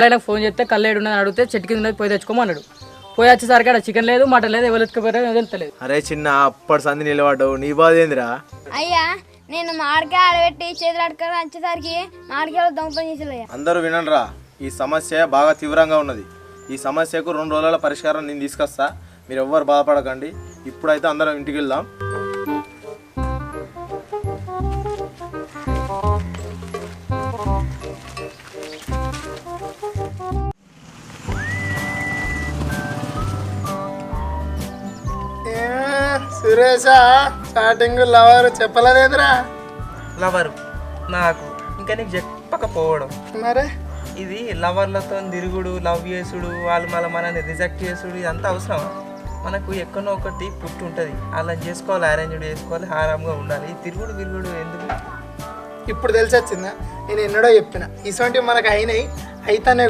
ఆయనకు ఫోన్ చేస్తే కల్లేడు ఉన్నది అడిగితే చెట్టు కింద ఉన్నది పోయి తెచ్చుకోమన్నాడు. పోయి వచ్చేసరికి అక్కడ చికెన్ లేదు, మటన్ లేదు, ఎవరు ఎత్తుకుపోయారో తెలుస్తలేదు. అరే చిన్న అప్పటి సంది నిలబడ్డావు, నీ బాధ ఏందిరా? అయ్యా నేను మామిడికాయ ఆడబెట్టి చేతులు అడక వచ్చేసరికి మామిడికాయలు దొంగతనం చేసేలయ్యా. అందరూ వినండిరా, ఈ సమస్య బాగా తీవ్రంగా ఉన్నది. ఈ సమస్యకు 2 రోజుల పరిష్కారం నేను తీసుకొస్తా, మీరు ఎవ్వరు బాధపడకండి. ఇప్పుడైతే అందరం ఇంటికి వెళ్దాం. సురేషా స్టార్టింగ్ లవర్ చెప్పలేదురా? లవరు నాకు ఇంకా నీకు చెప్పకపోవడం. మరే ఇది లవర్లతో తిరుగుడు, లవ్ చేసుడు, వాళ్ళు మళ్ళీ మనల్ని రిజెక్ట్ చేసుడు, ఇదంతా అవసరం. మనకు ఎక్కడో ఒకటి పుట్టి ఉంటుంది, అలా చేసుకోవాలి, అరేంజ్డ్ చేసుకోవాలి, హారంగా ఉండాలి. ఈ తిరుగుడు విరుగుడు ఎందుకు? ఇప్పుడు తెలిసి వచ్చిందా? నేను ఎన్నడో చెప్పిన ఇటువంటి మనకు అయినాయి అయితేనే